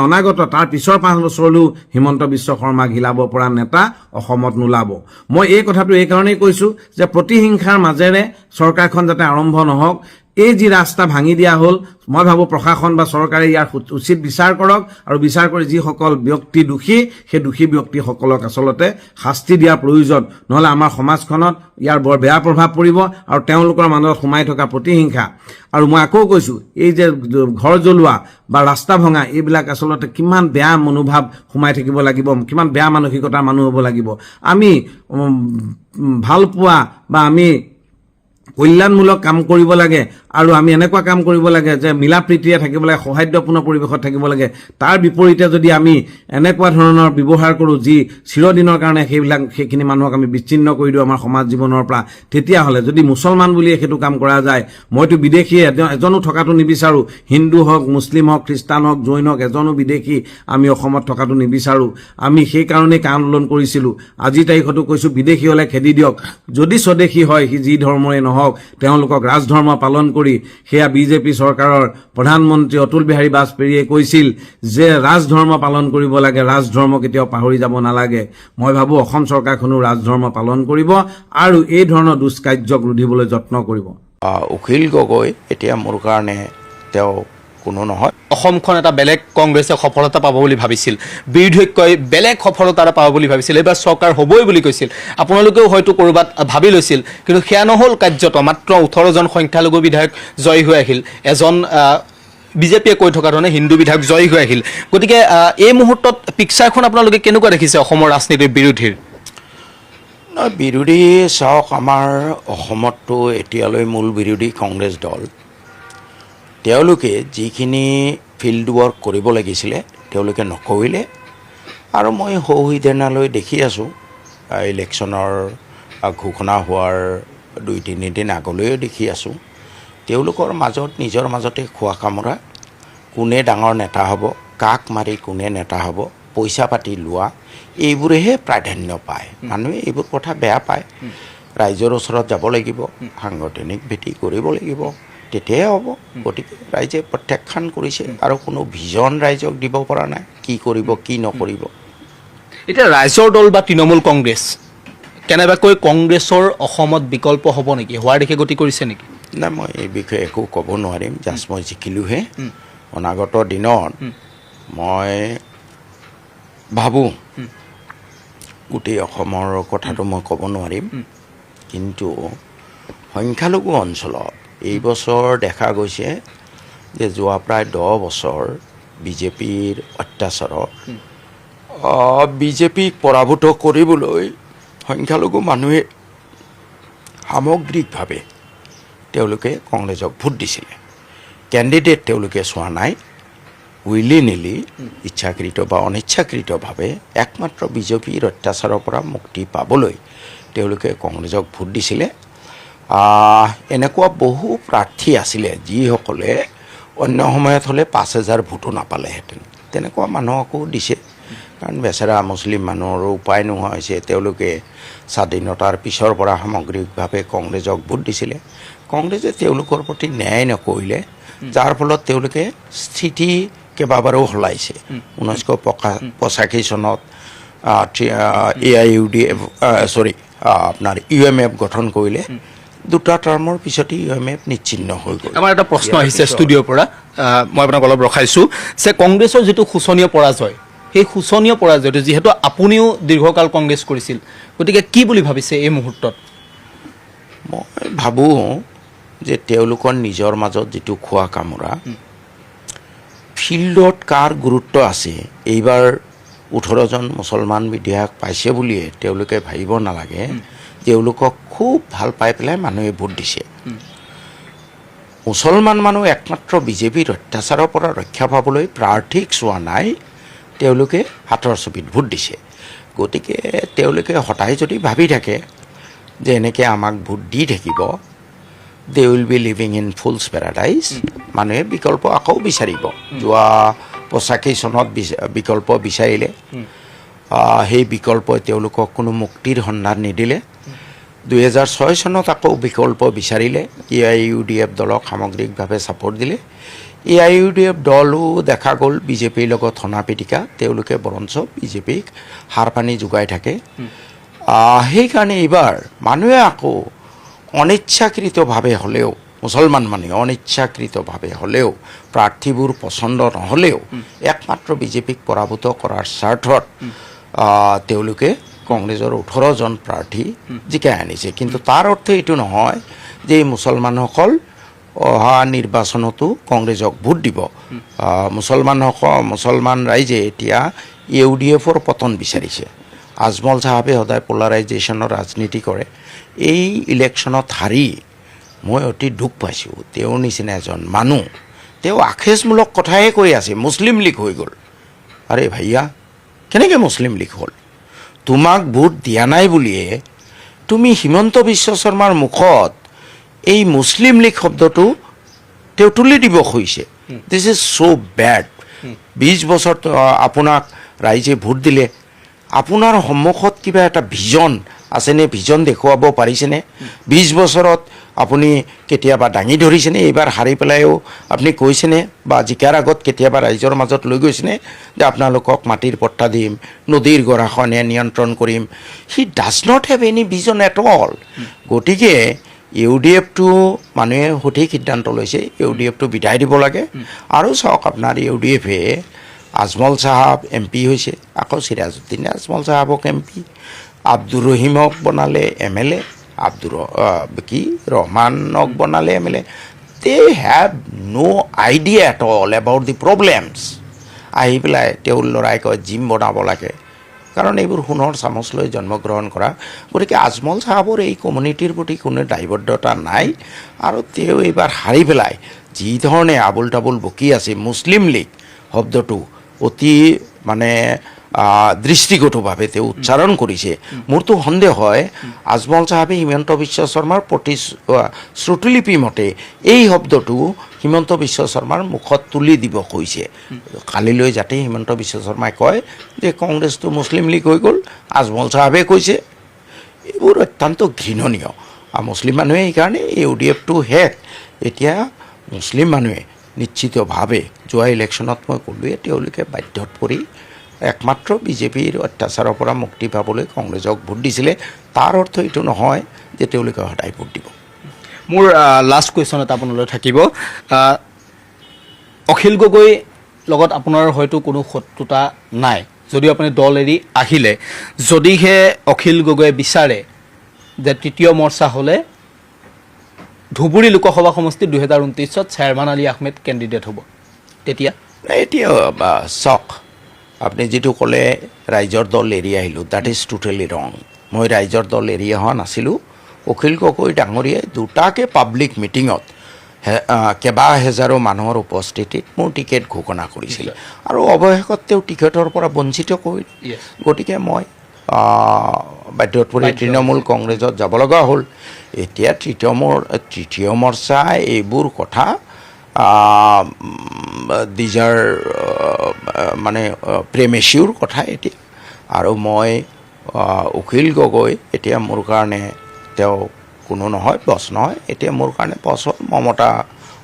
অনাগত তাৰ পিছৰ 5 বছৰলৈও হিমন্ত বিশ্ব শৰ্মাক হিলাব পৰা নেতা অসমত নোলাব মই এই কথাটো এই কাৰণেই কৈছোঁ যে প্ৰতিহিংসাৰ মাজেৰে চৰকাৰখন যাতে আৰম্ভ নহওক এই যি ৰাস্তা ভাঙি দিয়া হ'ল মই ভাবোঁ প্ৰশাসন বা চৰকাৰে ইয়াৰ উচিত বিচাৰ কৰক আৰু বিচাৰ কৰি যিসকল ব্যক্তি দোষী সেই দোষী ব্যক্তিসকলক আচলতে শাস্তি দিয়াৰ প্ৰয়োজন নহ'লে আমাৰ সমাজখনত ইয়াৰ বৰ বেয়া প্ৰভাৱ পৰিব আৰু তেওঁলোকৰ মাজত সোমাই থকা প্ৰতিহিংসা আৰু মই আকৌ কৈছোঁ এই যে ঘৰ জ্বলোৱা বা ৰাস্তা ভঙা এইবিলাক আচলতে কিমান বেয়া মনোভাৱ সোমাই থাকিব লাগিব কিমান বেয়া মানসিকতাৰ মানুহ হ'ব লাগিব আমি ভাল পোৱা বা আমি কল্যাণমূলক কাম কৰিব লাগে আৰু আমি এনেকুৱা কাম কৰিব লাগে যে মিলা প্ৰীতিৰে থাকিব লাগে সৌহাৰ্দ্যপূৰ্ণ পৰিৱেশত থাকিব লাগে তাৰ বিপৰীতে যদি আমি এনেকুৱা ধৰণৰ ব্যৱহাৰ কৰোঁ যি চিৰদিনৰ কাৰণে সেইখিনি মানুহক আমি বিচ্ছিন্ন কৰি দিওঁ আমাৰ সমাজ জীৱনৰ পৰা তেতিয়াহ'লে যদি মুছলমান বুলিয়ে সেইটো কাম কৰা যায় মইতো বিদেশী এজনো থকাটো নিবিচাৰোঁ হিন্দু হওক মুছলিম হওক খ্ৰীষ্টান হওক জৈন হওক এজনো বিদেশী আমি অসমত থকাটো নিবিচাৰোঁ আমি সেইকাৰণেই আন্দোলন কৰিছিলোঁ আজিৰ তাৰিখতো কৈছোঁ বিদেশী হ'লে খেদি দিয়ক যদি স্বদেশী হয় সি যি ধৰ্মৰে নহওক তেওঁলোকক ৰাজধৰ্ম পালন কৰি সেয়া বিজেপি চৰকাৰৰ প্ৰধানমন্ত্ৰী অতুল বিহাৰী বাজপেয়ীয়ে কৈছিল যে ৰাজধৰ্ম পালন কৰিব লাগে ৰাজধৰ্ম কেতিয়াও পাহৰি যাব নালাগে মই ভাবোঁ অসম চৰকাৰখনো ৰাজধৰ্ম পালন কৰিব আৰু এই ধৰণৰ দুষ্কাৰ্যক ৰোধিবলৈ যত্ন কৰিব অখিল গগৈ এতিয়া মোৰ কাৰণে তেওঁ কোনো নহয় অসমখন এটা বেলেগ কংগ্ৰেছে সফলতা পাব বুলি ভাবিছিল বিৰোধীকৈ বেলেগ সফলতা এটা পাব বুলি ভাবিছিল এবাৰ চৰকাৰ হ'বই বুলি কৈছিল আপোনালোকেও হয়তো ক'ৰবাত ভাবি লৈছিল কিন্তু সেয়া নহ'ল কাৰ্যত মাত্ৰ 18 জন সংখ্যালঘু বিধায়ক জয়ী হৈ আহিল এজন বিজেপিয়ে কৈ থকা ধৰণে হিন্দু বিধায়ক জয়ী হৈ আহিল গতিকে এই মুহূৰ্তত পিকচাৰখন আপোনালোকে কেনেকুৱা দেখিছে অসমৰ ৰাজনীতিৰ বিৰোধীৰ বিৰোধী চাওক আমাৰ অসমততো এতিয়ালৈ মূল বিৰোধী কংগ্ৰেছ দল তেওঁলোকে যিখিনি ফিল্ড ৱৰ্ক কৰিব লাগিছিলে তেওঁলোকে নকৰিলে আৰু মই সৌহিদেনালৈ দেখি আছোঁ ইলেকশ্যনৰ ঘোষণা হোৱাৰ 2-3 দিন আগলৈও দেখি আছোঁ তেওঁলোকৰ মাজত নিজৰ মাজতে খোৱা কামৰা কোনে ডাঙৰ নেতা হ'ব কাক মাৰি কোনে নেতা হ'ব পইচা পাতি লোৱা এইবোৰেহে প্ৰাধান্য পায় মানুহে এইবোৰ কথা বেয়া পায় ৰাইজৰ ওচৰত যাব লাগিব সাংগঠনিক ভেটি কৰিব লাগিব তেতিয়াহে হ'ব গতিকে ৰাইজে প্ৰত্যাখ্যান কৰিছে আৰু কোনো ভিজন ৰাইজক দিব পৰা নাই কি কৰিব কি নকৰিব এতিয়া ৰাইজৰ দল বা তৃণমূল কংগ্ৰেছ কেনেবাকৈ কংগ্ৰেছৰ অসমত বিকল্প হ'ব নেকি হোৱাৰ দিশে গতি কৰিছে নেকি নাই মই এই বিষয়ে একো ক'ব নোৱাৰিম জাষ্ট মই জিকিলোঁহে অনাগত দিনত মই ভাবোঁ গোটেই অসমৰ কথাটো মই ক'ব নোৱাৰিম, কিন্তু সংখ্যালঘু অঞ্চলত এই বছৰ দেখা গৈছে যে যোৱা প্ৰায় 10 বছৰ বিজেপিৰ অত্যাচাৰত বিজেপিক পৰাভূত কৰিবলৈ সংখ্যালঘু মানুহে সামগ্ৰিকভাৱে তেওঁলোকে কংগ্ৰেছক ভোট দিছিলে। কেণ্ডিডেট তেওঁলোকে চোৱা নাই, উইলি নিলি ইচ্ছাকৃত বা অনিচ্ছাকৃতভাৱে একমাত্ৰ বিজেপিৰ অত্যাচাৰৰ পৰা মুক্তি পাবলৈ তেওঁলোকে কংগ্ৰেছক ভোট দিছিলে। এনেকুৱা বহু প্ৰাৰ্থী আছিলে যিসকলে অন্য সময়ত হ'লে 5,000 ভোটো নাপালেহেঁতেন, তেনেকুৱা মানুহকো দিছে। কাৰণ বেচেৰা মুছলিম মানুহৰো উপায় নোহোৱা হৈছে, তেওঁলোকে স্বাধীনতাৰ পিছৰ পৰা সামগ্ৰিকভাৱে কংগ্ৰেছক ভোট দিছিলে। কংগ্ৰেছে তেওঁলোকৰ প্ৰতি ন্যায় নকৰিলে, যাৰ ফলত তেওঁলোকে স্থিতি কেইবাবাৰো সলাইছে। 1985 চনত আপোনাৰ UMF গঠন কৰিলে, 2টা টাৰ্মৰ পিছতে UMF নিশ্চিহ্ন হৈ গ'ল। আমাৰ এটা প্ৰশ্ন আহিছে ষ্টুডিঅ'ৰ পৰা, মই আপোনাক অলপ ৰখাইছোঁ যে কংগ্ৰেছৰ যিটো শোচনীয় পৰাজয়, সেই শোচনীয় পৰাজয়টো যিহেতু আপুনিও দীৰ্ঘকাল কংগ্ৰেছ কৰিছিল, গতিকে কি বুলি ভাবিছে এই মুহূৰ্তত? মই ভাবোঁ যে তেওঁলোকৰ নিজৰ মাজত যিটো খোৱা কামোৰা, ফিল্ডত কাৰ গুৰুত্ব আছে, এইবাৰ 18জন মুছলমান বিধায়ক পাইছে বুলিয়ে তেওঁলোকে ভাবিব নালাগে তেওঁলোকক খুব ভাল পাই পেলাই মানুহে ভোট দিছে। মুছলমান মানুহ একমাত্ৰ বিজেপিৰ অত্যাচাৰৰ পৰা ৰক্ষা পাবলৈ প্ৰাৰ্থীক চোৱা নাই, তেওঁলোকে হাতৰ ছবিত ভোট দিছে। গতিকে তেওঁলোকে সদায় যদি ভাবি থাকে যে এনেকৈ আমাক ভোট দি থাকিব, they will be living in fools paradise, মানুহে বিকল্প আকৌ বিচাৰিব। যোৱা 85 চনত বিকল্প বিচাৰিলে, সেই বিকল্পই তেওঁলোকক কোনো মুক্তিৰ সন্ধান নিদিলে। 2006 চনত আকৌ বিকল্প বিচাৰিলে, AIUDF দলক সামগ্ৰিকভাৱে ছাপোৰ্ট দিলে। AIUDF দলো দেখা গ'ল বিজেপিৰ লগত হনা পিটিকা, তেওঁলোকে বৰঞ্চ বিজেপিক সাৰ পানী যোগাই থাকে। সেইকাৰণে এইবাৰ মানুহে আকৌ অনিচ্ছাকৃতভাৱে হ'লেও, মুছলমান মানুহে অনিচ্ছাকৃতভাৱে হ'লেও, প্ৰাৰ্থীবোৰ পচন্দ নহ'লেও একমাত্ৰ বিজেপিক পৰাভূত কৰাৰ স্বাৰ্থত তেওঁলোকে কংগ্ৰেছৰ 18জন প্ৰাৰ্থী জিকাই আনিছে। কিন্তু তাৰ অৰ্থ এইটো নহয় যে এই মুছলমানসকল অহা নিৰ্বাচনতো কংগ্ৰেছক ভোট দিব। মুছলমান ৰাইজে এতিয়া UDFৰ পতন বিচাৰিছে। আজমল চাহাবে সদায় পলাৰাইজেশ্যনৰ ৰাজনীতি কৰে। এই ইলেকশ্যনত হাৰি মই অতি দুখ পাইছোঁ। তেওঁৰ নিচিনা এজন মানুহ, তেওঁ আখেজমূলক কথাহে কৈ আছে, মুছলিম লীগ হৈ গ'ল। আৰে ভাইয়া, কেনেকৈ মুছলিম লীগ হ'ল? তোমাক ভোট দিয়া নাই বুলিয়ে তুমি হিমন্ত বিশ্ব শৰ্মাৰ মুখত এই মুছলিম লীগ শব্দটো তেওঁ তুলি দিব খুজিছে। This is so' bed. 20 বছৰ আপোনাক ৰাইজে ভোট দিলে, আপোনাৰ সন্মুখত কিবা এটা ভিজন আছেনে? ভিজন দেখুৱাব পাৰিছেনে? 20 বছৰত আপুনি কেতিয়াবা দাঙি ধৰিছেনে? এইবাৰ হাৰি পেলাইও আপুনি কৈছেনে বা জিকাৰ আগত কেতিয়াবা ৰাইজৰ মাজত লৈ গৈছেনে যে আপোনালোকক মাটিৰ পট্টা দিম, নদীৰ গৰাখনে নিয়ন্ত্ৰণ কৰিম? He does not have any vision at all. গতিকে UDFটো মানুহে সঠিক সিদ্ধান্ত লৈছে, UDFটো বিদায় দিব লাগে। আৰু চাওক, আপোনাৰ UDFে আজমল চাহাব MP হৈছে, আকৌ চিৰাজউদ্দিনে আজমল চাহাবক MP, আব্দুৰ ৰহিমক বনালে MLA, ৰহমানক বনালে MLA। They have no' idea at all about the problems. আহি পেলাই তেওঁৰ ল'ৰাই কয় জিম বনাব লাগে, কাৰণ এইবোৰ সোণৰ চামুচ লৈ জন্মগ্ৰহণ কৰা। গতিকে আজমল চাহাবৰ এই কমিউনিটিৰ প্ৰতি কোনো দায়বদ্ধতা নাই। আৰু তেওঁ এইবাৰ হাৰি পেলাই যি ধৰণে আবুল তাবুল বকি আছে, মুছলিম লীগ শব্দটো অতি দৃষ্টিগতভাৱে তেওঁ উচ্চাৰণ কৰিছে। মোৰতো সন্দেহ হয় আজমল চাহাবে হিমন্ত বিশ্ব শৰ্মাৰ শ্ৰুতিলিপি মতে এই শব্দটো হিমন্ত বিশ্ব শৰ্মাৰ মুখত তুলি দিব কৈছে। কালিলৈ যাতে হিমন্ত বিশ্ব শৰ্মাই কয় যে কংগ্ৰেছটো মুছলিম লীগ হৈ গ'ল, আজমল চাহাবে কৈছে, এইবোৰ অত্যন্ত ঘৃণনীয়। মুছলিম মানুহে সেইকাৰণে UDFটো শেষ। এতিয়া মুছলিম মানুহে নিশ্চিতভাৱে যোৱা ইলেকশ্যনত মই ক'লোৱে, তেওঁলোকে বাধ্যত পৰি একমাত্ৰ বিজেপিৰ অত্যাচাৰৰ পৰা মুক্তি পাবলৈ কংগ্ৰেছক ভোট দিছিলে। তাৰ অৰ্থ এইটো নহয় যে তেওঁলোকে সদায় ভোট দিব। মোৰ লাষ্ট কুৱেশ্যন এটা আপোনালৈ থাকিব। অখিল গগৈ লগত আপোনাৰ হয়তো কোনো শত্ৰুতা নাই, যদিও আপুনি দল এৰি আহিলে, যদিহে অখিল গগৈয়ে বিচাৰে যে তৃতীয় মৰ্চা হ'লে ধুবুৰী লোকসভা সমষ্টি 2029ত শ্বেৰমান আলী আহমেদ কেণ্ডিডেট হ'ব, তেতিয়া এতিয়া চাওক, আপুনি যিটো ক'লে ৰাইজৰ দল এৰি আহিলোঁ, দেট ইজ টোটেলি ৰং। মই ৰাইজৰ দল এৰি অহা নাছিলোঁ। অখিল গগৈ ডাঙৰীয়াই দুটাকৈ পাব্লিক মিটিঙত কেইবা হেজাৰো মানুহৰ উপস্থিতিত মোৰ টিকেট ঘোষণা কৰিছিল আৰু অৱশেষত তেওঁ টিকেটৰ পৰা বঞ্চিত কৰিল। গতিকে মই বাধ্যত পৰি তৃণমূল কংগ্ৰেছত যাব লগা হ'ল। এতিয়া তৃতীয় মৰ্চা এইবোৰ কথা দিজ আৰ মানে প্ৰেমেচিয়ৰ কথা এতিয়া। আৰু মই অখিল গগৈ এতিয়া মোৰ কাৰণে তেওঁ কোনো নহয়, বছ নহয়। এতিয়া মোৰ কাৰণে বছ হ'ল মমতা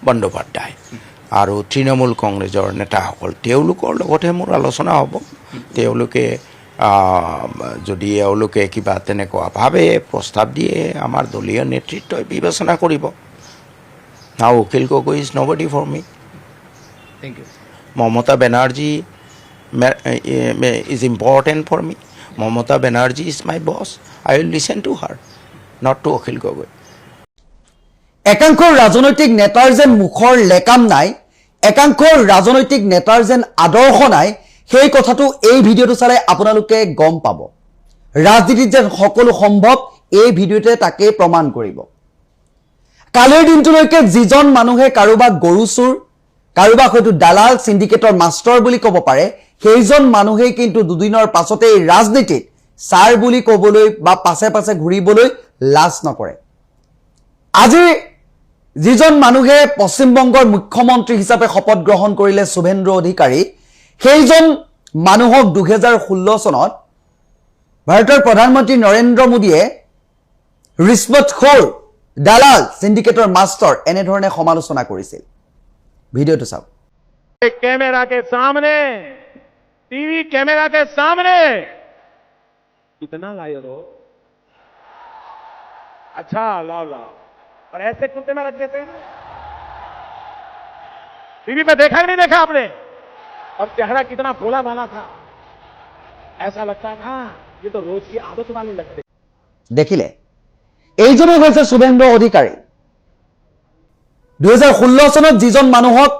বন্দ্যোপাধ্যায় আৰু তৃণমূল কংগ্ৰেছৰ নেতাসকল, তেওঁলোকৰ লগতহে মোৰ আলোচনা হ'ব। তেওঁলোকে যদি এওঁলোকে কিবা তেনেকুৱা ভাৱে প্ৰস্তাৱ দিয়ে, আমাৰ দলীয় নেতৃত্বই বিবেচনা কৰিব। Now Akhil Gogoi is nobody for me. Thank you. Mamata Banerjee is important for me. Mamata Banerjee is my boss. I will listen to her, not to Akhil Gogoi. একাংশ ৰাজনৈতিক নেতাৰ যেন মুখৰ লেকাম নাই, একাংশ ৰাজনৈতিক নেতাৰ যেন আদৰ্শ নাই, সেই কথাটো এই ভিডিঅ'টো চালে আপোনালোকে গম পাব। ৰাজনীতিত যেন সকলো সম্ভৱ, এই ভিডিঅ'টোৱে তাকেই প্ৰমাণ কৰিব। কালিৰ দিনটোলৈকে যিজন মানুহে কাৰোবাক গৰু চোৰ, কাৰোবাক হয়তো দালাল, চিণ্ডিকেটৰ মাষ্টৰ বুলি ক'ব পাৰে, সেইজন মানুহেই কিন্তু দুদিনৰ পাছতেই ৰাজনীতিত ছাৰ বুলি ক'বলৈ বা পাছে পাছে ঘূৰিবলৈ লাজ নকৰে। আজি যিজন মানুহে পশ্চিমবংগৰ মুখ্যমন্ত্ৰী হিচাপে শপত গ্ৰহণ কৰিলে শুভেন্দু অধিকাৰী, সেইজন মানুহক 2016 চনত ভাৰতৰ প্ৰধানমন্ত্ৰী নৰেন্দ্ৰ মোদীয়ে ৰিশ্বতখোৰ, দালাল, চিণ্ডিকেটৰ মাষ্টৰ এনেধৰণে সমালোচনা কৰিছিল। ভিডিঅ'টো চাওক। कैमरा के सामने, टीवी कैमरा के सामने कितना लायक हो। अच्छा लाओ लाओ, और ऐसे कुत्ते में रख देते हैं। टीवी पे देखा नहीं देखा आपने? और चेहरा कितना भोला भाला था, ऐसा लगता था ये तो रोज की आदत वाली लगती। দেখিলে, এইজনেই হৈছে শুভেন্দু অধিকাৰী। 2016 চনত যিজন মানুহক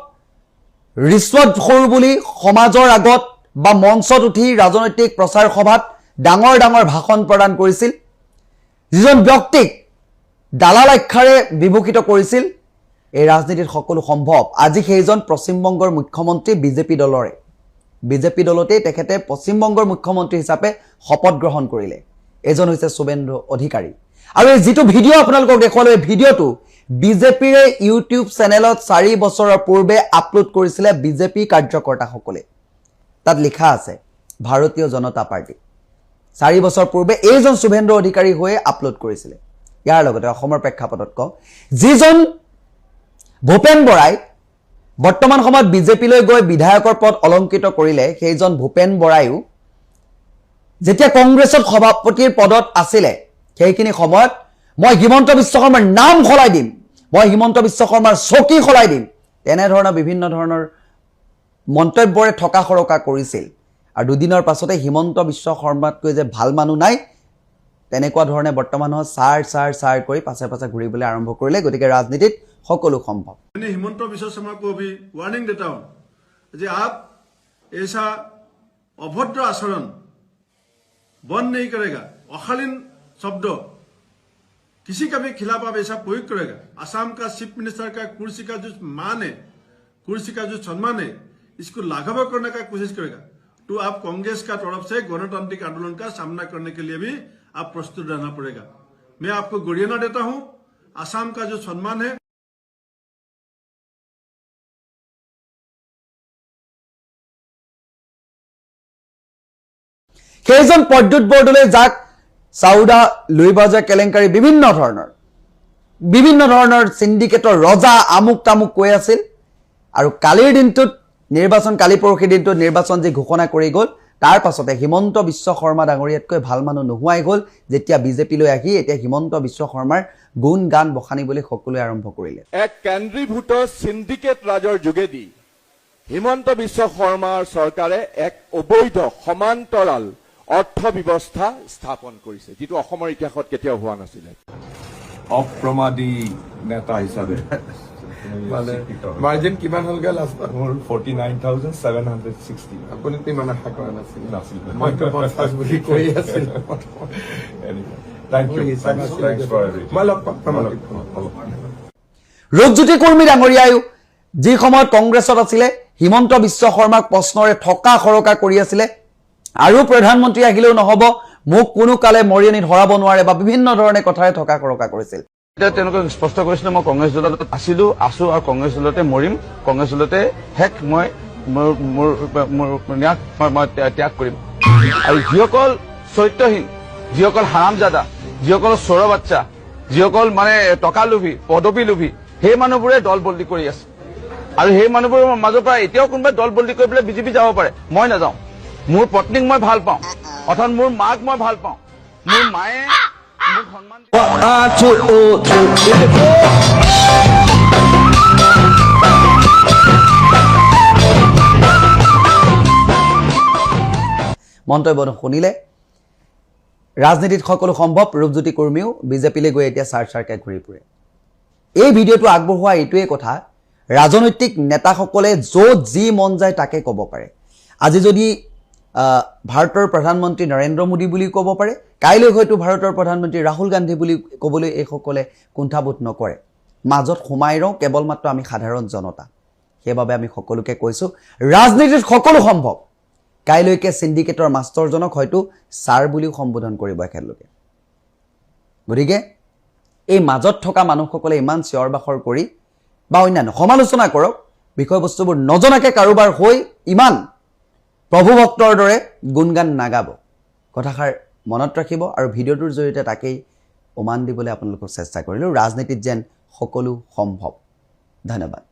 ৰিশ্বতখোৰ বুলি সমাজৰ আগত বা মঞ্চত উঠি ৰাজনৈতিক প্ৰচাৰ সভাত ডাঙৰ ডাঙৰ ভাষণ প্ৰদান কৰিছিল, যিজন ব্যক্তিক দালাল আখ্যাৰে বিভূষিত কৰিছিল, এই ৰাজনীতিত সকলো সম্ভৱ। আজি সেইজন পশ্চিমবংগৰ মুখ্যমন্ত্ৰী বিজেপি দলৰে। বিজেপি দলতেই তেখেতে পশ্চিমবংগৰ মুখ্যমন্ত্ৰী হিচাপে শপত গ্ৰহণ কৰিলে। এজন হৈছে শুভেন্দু অধিকাৰী। আৰু এই যিটো ভিডিঅ' আপোনালোকক দেখুৱালো, এই ভিডিঅ'টো বিজেপিৰে ইউটিউব চেনেলত 4 বছৰৰ পূৰ্বে আপলোড কৰিছিলে বিজেপি কাৰ্যকৰ্তাসকলে। তাত লিখা আছে ভাৰতীয় জনতা পাৰ্টি। 4 বছৰ পূৰ্বে এইজন শুভেন্দু অধিকাৰী হৈয়ে আপলোড কৰিছিলে। ইয়াৰ লগতে অসমৰ প্ৰেক্ষাপটত কওঁ, যিজন ভূপেন বৰাই বৰ্তমান সময়ত বিজেপিলৈ গৈ বিধায়কৰ পদ অলংকৃত কৰিলে, সেইজন ভূপেন বৰায়ো যেতিয়া কংগ্ৰেছত সভাপতিৰ পদত আছিলে, সেইখিনি সময়ত মই হিমন্ত বিশ্ব শৰ্মাৰ নাম সলাই দিম, মই হিমন্ত বিশ্ব শৰ্মাৰ চকী সলাই দিম, তেনেধৰণৰ বিভিন্ন ধৰণৰ মন্তব্যৰে থকা সৰকা কৰিছিল। আৰু দুদিনৰ পাছতে হিমন্ত বিশ্ব শৰ্মাতকৈ যে ভাল মানুহ নাই, তেনেকুৱা ধৰণে বৰ্তমান ছাৰ কৰি পাছে পাছে ঘূৰিবলৈ আৰম্ভ কৰিলে। গতিকে ৰাজনীতিত সকলো সম্ভৱ। मैंने हिमंत बिश्व शर्मा को भी वार्निंग देता हूं कि आप ऐसा अभद्र आचरण बंद नहीं करेगा, अशालीन शब्द किसी का भी खिलाफ आप ऐसा प्रयोग करेगा, असम का चीफ मिनिस्टर का कुर्सी का जो मान है, कुर्सी का जो सम्मान है, इसको लाघव करने का कोशिश करेगा, तो आप कांग्रेस का तरफ से गणतांत्रिक आंदोलन का सामना करने के लिए भी आप प्रस्तुत रहना पड़ेगा। मैं आपको गुरियाना देता हूं, असम का जो सम्मान है সেইজন প্ৰদ্যুৎ বৰদলৈ, যাক চাউদা লুইবাজা কেলেংকাৰী বিভিন্ন ধৰণৰ চিণ্ডিকেটৰ ৰজা আমুক তামুক কৈ আছিল। আৰু কালিৰ দিনটোত নিৰ্বাচন, কালি পৰহি দিনটোত নিৰ্বাচন যি ঘোষণা কৰি গ'ল, তাৰ পাছতে হিমন্ত বিশ্ব শৰ্মা ডাঙৰীয়াতকৈ ভাল মানুহ নোহোৱাই গ'ল। যেতিয়া বিজেপিলৈ আহি এতিয়া হিমন্ত বিশ্ব শৰ্মাৰ গুণ গান বখানিবলৈ সকলোৱে আৰম্ভ কৰিলে। এক কেন্দ্ৰীভূত চিণ্ডিকেট ৰাজৰ যোগেদি হিমন্ত বিশ্ব শৰ্মাৰ চৰকাৰে এক অবৈধ সমান্তৰাল অৰ্থ ব্যৱস্থা স্থাপন কৰিছে, যিটো অসমৰ ইতিহাসত কেতিয়াও হোৱা নাছিলে। অপ্ৰমাদী নেতা হিচাপে মানে মাৰ্জিন কিমান হ'লগে লাষ্ট মোৰ 49,760 আপুনি ইমান আশা কৰা নাছিল মইতো 50 বুলি কৈ আছিলো মই লগ পাম ৰূপজ্যোতি কুৰ্মী ডাঙৰীয়ায়ো যি সময়ত কংগ্ৰেছত আছিলে হিমন্ত বিশ্ব শৰ্মাক প্ৰশ্নৰে ঠকা খৰকা কৰি আছিলে আৰু প্ৰধানমন্ত্ৰী আহিলেও নহব মোক কোনো কালে মৰিয়নিত হৰাব নোৱাৰে বা বিভিন্ন ধৰণে কথাৰে ঠকা খৰকা কৰিছিল এতিয়া তেওঁলোকক স্পষ্ট কৰিছিলো মই কংগ্ৰেছ দলত আছো আৰু কংগ্ৰেছ দলতে মৰিম কংগ্ৰেছ দলতে শেষ মই ত্যাগ কৰিম আৰু যিসকল চৰিত্ৰহীন যিসকল হাৰামজাদা যিসকল চোৰ বাচ্চা যিসকল মানে টকা লোভী পদবী লোভী সেই মানুহবোৰে দল বদলি কৰি আছে আৰু সেই মানুহবোৰৰ মাজৰ পৰা এতিয়াও কোনোবাই দল বদলি কৰি পেলাই বিজেপি যাব পাৰে মই নাযাওঁ মোৰ পত্নীক মই ভাল পাওঁ অৰ্থাৎ মোৰ মাক মই ভাল পাওঁ মোৰ মায়ে মোক সন্মান মন্তব্য শুনিলে ৰাজনীতিত সকলো সম্ভৱ ৰূপজ্যোতি কুৰ্মীও বিজেপিলৈ গৈ এতিয়া চাৰকে ঘূৰি ফুৰে এই ভিডিঅ'টো আগবঢ়োৱা এইটোৱে কথা ৰাজনৈতিক নেতাসকলে য'ত যি মন যায় তাকে ক'ব পাৰে আজি যদি ভাৰতৰ প্ৰধানমন্ত্ৰী নৰেন্দ্ৰ মোদী বুলি ক'ব পাৰে কাইলৈ হয়তো ভাৰতৰ প্ৰধানমন্ত্ৰী ৰাহুল গান্ধী বুলি ক'বলৈ এইসকলে কুণ্ঠাবোধ নকৰে মাজত সোমাই ৰওঁ কেৱল মাত্ৰ আমি সাধাৰণ জনতা সেইবাবে আমি সকলোকে কৈছোঁ ৰাজনীতিত সকলো সম্ভৱ কাইলৈকে সিন্ডিকেটৰ মাষ্টৰজনক হয়তো ছাৰ বুলিও সম্বোধন কৰিব একেলগে গতিকে এই মাজত থকা মানুহসকলে ইমান চিঞৰ বাখৰ কৰি বা অন্যান্য সমালোচনা কৰক বিষয়বস্তুবোৰ নজনাকে কাৰোবাৰ হৈ ইমান প্ৰভু ভক্তৰ দৰে গুণগান নাগাব কথাষাৰ মনত ৰাখিব আৰু ভিডিঅ'টোৰ জৰিয়তে তাকেই উমান দিবলৈ আপোনালোকক চেষ্টা কৰিলোঁ ৰাজনীতিত যেন সকলো সম্ভৱ ধন্যবাদ